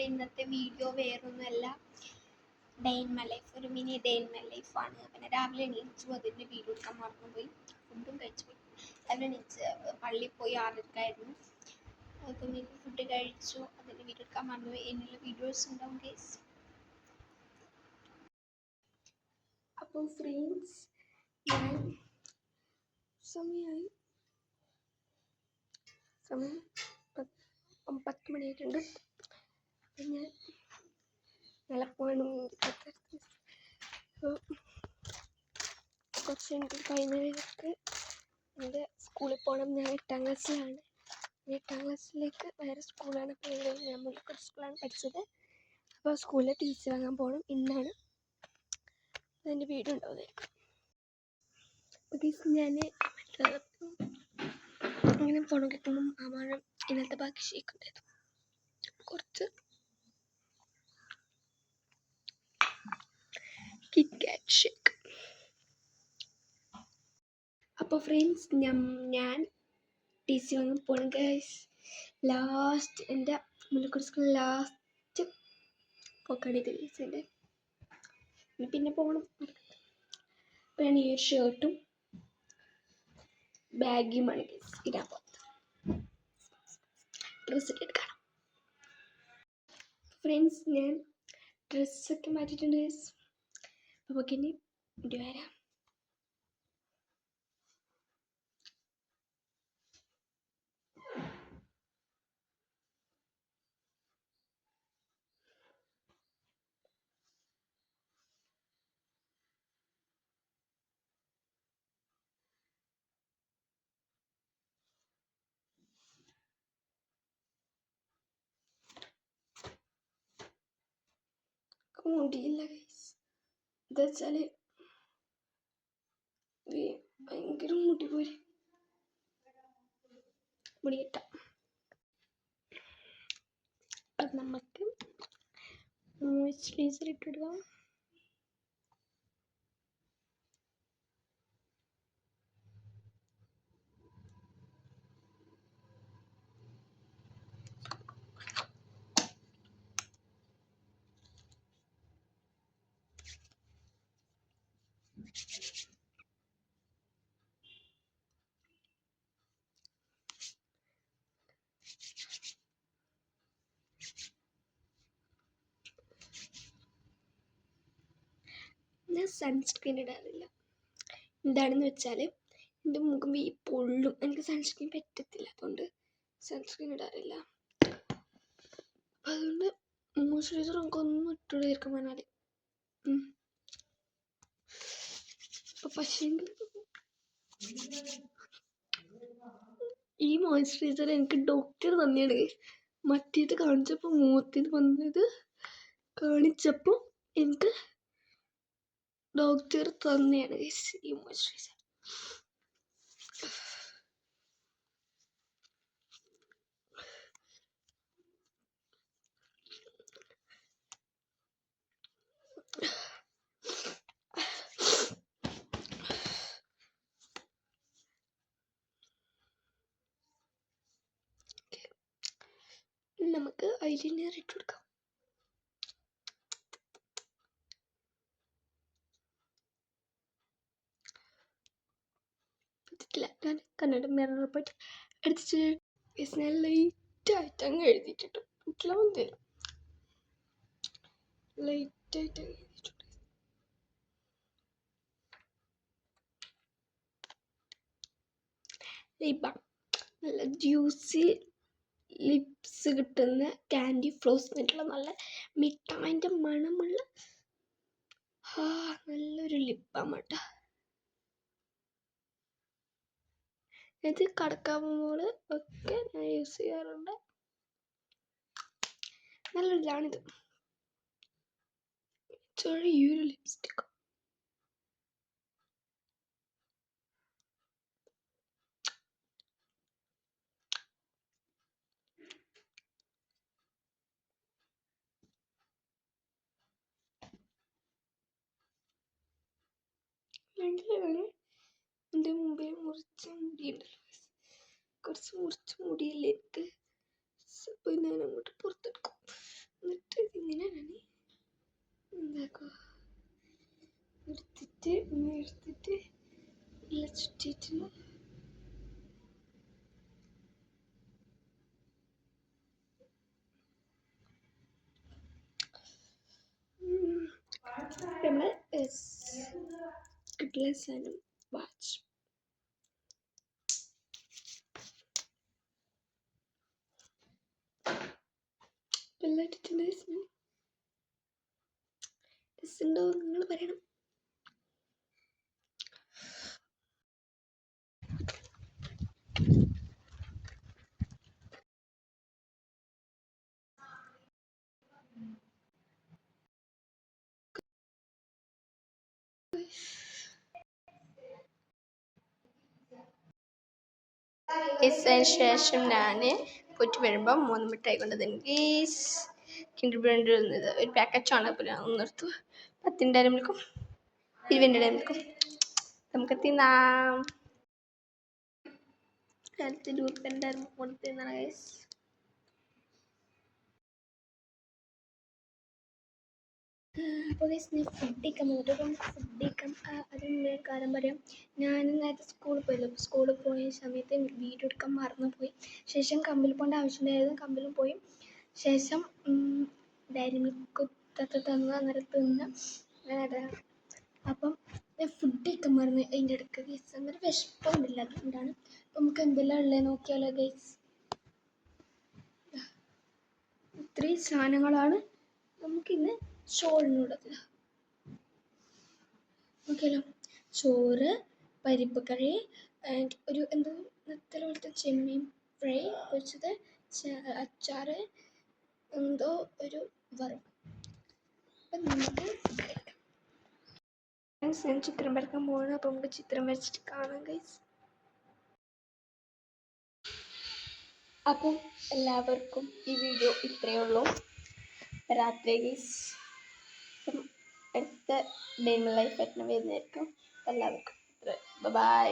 നമ്മൾ ഇന്നത്തെ വീഡിയോ വേറൊന്നുമല്ല, ഡേ ഇൻ മൈ ലൈഫ്, ഒരു മിനി ഡേ ഇൻ മൈ ലൈഫാണ്. പിന്നെ രാവിലെ എണീച്ചു, അതിൻ്റെ വീഡിയോ എടുക്കാൻ മറന്നുപോയി. ഫുഡും കഴിച്ചു പോയി. രാവിലെ എണീച്ച് പള്ളിയിൽ പോയി 6:30 അപ്പം ഫുഡ് കഴിച്ചു, അതിൻ്റെ വീഡിയോ എടുക്കാൻ മറന്നുപോയി. എന്നുള്ള വീഡിയോസ് ഉണ്ടാവും ഗൈസ്. അപ്പോൾ ഫ്രണ്ട്സ്, ഞാൻ സമയം 10 മണിയായിട്ടുണ്ട്. അപ്പം ഞാൻ നിലപ്പോഴും കുറച്ച് എനിക്ക് കഴിഞ്ഞവർക്ക് എൻ്റെ സ്കൂളിൽ പോകണം. ഞാൻ 8ാം ക്ലാസ്സിലാണ്. 8ാം ക്ലാസ്സിലേക്ക് വേറെ സ്കൂളാണ് പോയത്. ഞാൻ മുല്ലക്കൊടി സ്കൂളാണ് പഠിച്ചത്. അപ്പോൾ സ്കൂളിൽ ടീച്ചർ വാങ്ങാൻ പോകണം. ഇന്നാണ് അതിൻ്റെ വീഡിയോ ഉണ്ടാവുന്നതായിരിക്കും. അപ്പോൾ ഞാൻ അങ്ങനെ ഫോൺ കിട്ടുമ്പം അമ്മ ഇന്നത്തെ ബാക്കി ഷേക്ക് ഉണ്ടായിരുന്നു. കുറച്ച് കിറ്റ്കാറ്റ് ഷേക്ക്. അപ്പോൾ ഫ്രണ്ട്സ്, ഞാൻ ടി സി വാങ്ങാൻ പോകണം ഗൈസ്. ലാസ്റ്റ് എൻ്റെ മുല്ലക്കൊടി സ്കൂൾ ലാസ്റ്റ് പോക്കാണ് ഇത് ഗൈസിൻ്റെ. പിന്നെ പോകണം. അപ്പോൾ ഈ ഒരു ഷർട്ടും ബാഗിയുമാണ് ഗൈസ് ഇടാൻ പോകുന്നത്. ഡ്രസ്സൊക്കെ എടുക്കണം ഫ്രണ്ട്സ്. ഞാൻ ഡ്രസ്സൊക്കെ മാറ്റിയിട്ടുണ്ട് ഗൈസ്. അപ്പോൾ ഇനി ഇവിടെ വരാം. മുടിയില്ല ഗൈസ്. എന്താ വെച്ചാൽ ഭയങ്കര മുടി പോലെ മുടി കിട്ടാം. അത് നമുക്ക് മോയ്സ്ചറൈസർ ഇട്ടിടുക. ഞാൻ സൺസ്ക്രീൻ ഇടാറില്ല. എന്താണെന്ന് വെച്ചാൽ എൻ്റെ മുഖം പൊള്ളും. എനിക്ക് സൺസ്ക്രീൻ പറ്റത്തില്ല. അതുകൊണ്ട് സൺസ്ക്രീൻ ഇടാറില്ല. അപ്പം അതുകൊണ്ട് മോയ്സ്ചറൈസർ നമുക്കൊന്നും ഇട്ടുകൊണ്ടിരിക്കും പറഞ്ഞാൽ. അപ്പം പക്ഷേ ഈ മോയ്സ്ചറൈസർ എനിക്ക് ഡോക്ടർ തന്നെയാണ്. മറ്റേത് കാണിച്ചപ്പോൾ മുഖത്തിന് വന്നത് കാണിച്ചപ്പോൾ എനിക്ക് ഡോക്ടർ തന്നെയാണ് ഈ മോയ്സ്ചറൈസർ. നമുക്ക് ഐലൈനർ ഇട്ട് കൊടുക്കാം. ഞാൻ കണ്ണട മിറർ പോയിട്ട് എടുത്തിട്ട് ഞാൻ ലൈറ്റായിട്ട് അങ്ങ് എഴുതിയിട്ടിട്ടു. മനസ്സിലാവും തരും. ലൈറ്റായിട്ട് എഴുതിയിട്ടുണ്ട്. ലിപ് നല്ല ജ്യൂസി ലിപ്സ് കിട്ടുന്ന കാൻഡി ഫ്ലോസ് എന്നിട്ടുള്ള നല്ല മിഠായിൻ്റെ മണമുള്ള നല്ലൊരു ലിപ്പാണ് കേട്ടോ. ഇത് കടക്കാവുമ്പോൾ ഒക്കെ ഞാൻ യൂസ് ചെയ്യാറുണ്ട്. നല്ലൊരു ഇതാണിത്. ചെറിയൊരു ലിപ്സ്റ്റിക്ക്. എൻ്റെ മുമ്പിൽ മുറിച്ച മുടിയുണ്ടല്ലോ, കുറച്ച് മുറിച്ച മുടിയല്ലേ എനിക്ക്. അപ്പോൾ ഞാൻ അങ്ങോട്ട് പുറത്തെടുക്കും. എന്നിട്ട് ചുറ്റിയിട്ടുണ്ട്. നമ്മളെ കിട്ടിയ സാധനം വാച്ച്. എല്ലാം ഇട്ടിട്ടുണ്ട്. ഉണ്ടോ നിങ്ങൾ പറയണം. അതിന് ശേഷം ഞാൻ പോയിട്ട് വരുമ്പോൾ 3 മിഠായി കൊണ്ടത് ഗീസ് കിൻഡർ ബ്രെൻഡ് ഒരു പാക്കറ്റ് ആണ്. അപ്പോൾ ഞാൻ നിർത്തുക. 10 ഡയറി മിൽക്കും 20 ഡയറി മിൽക്കും നമുക്ക് തിന്നാം. കാലത്ത് 20 ഡയറി മിൽക്ക് കൊണ്ട് തിന്നണം ഗൈസ്. അപ്പോൾ ഗൈസ് ഞാൻ ഫുഡ് കഴിക്കാൻ പോയിട്ട് ഫുഡ് കഴിക്കാം. അതിന് കാര്യം പറയാം. ഞാൻ നേരത്തെ സ്കൂളിൽ പോയല്ലോ. സ്കൂളിൽ പോയ സമയത്ത് വീഡിയോ എടുക്കാൻ മറന്നുപോയി. ശേഷം കമ്പിൽ പോകേണ്ട ആവശ്യമുണ്ടായിരുന്നു. കമ്പിലും പോയി. ശേഷം ഡയറി മിൽക്ക് തന്നു. അന്നേരം തിന്ന് അങ്ങനെ. അപ്പം ഞാൻ ഫുഡ് കഴിക്കാൻ മറന്നു അതിൻ്റെ ഇടയ്ക്ക് ഗൈസ്. അന്നേരം വിശപ്പൊന്നുമില്ല. അതുകൊണ്ടാണ്. നമുക്ക് എന്തെല്ലാം ഉള്ളത് നോക്കിയാലോ ഗൈസ്. ഇത്രയും സാധനങ്ങളാണ് നമുക്കിന്ന് ചോറിനുള്ളത്. നോക്കിയാലോ. ചോറ്, പരിപ്പ് കറി, ആൻഡ് ഒരു എന്തോ നെത്തൽ പോലത്തെ ചെമ്മീൻ ഫ്രൈ പൊരിച്ചത്, അച്ചാറ്, എന്തോ ഒരു വറവ്. അപ്പം നമുക്ക് ഫുഡ് കഴിക്കാം. ഞാൻ ചിത്രം വരയ്ക്കാൻ പോകണം. അപ്പം നമുക്ക് ചിത്രം വരച്ചിട്ട് കാണാം ഗൈസ്. അപ്പം എല്ലാവർക്കും ഈ വീഡിയോ ഇത്രയേ ഉള്ളൂ. രാത്രി ഗൈസ്. അടുത്ത ഡേ ഇൻ മൈ ലൈഫ് ആയിട്ട് വരുന്നതായിരിക്കും. എല്ലാവർക്കും ബൈ.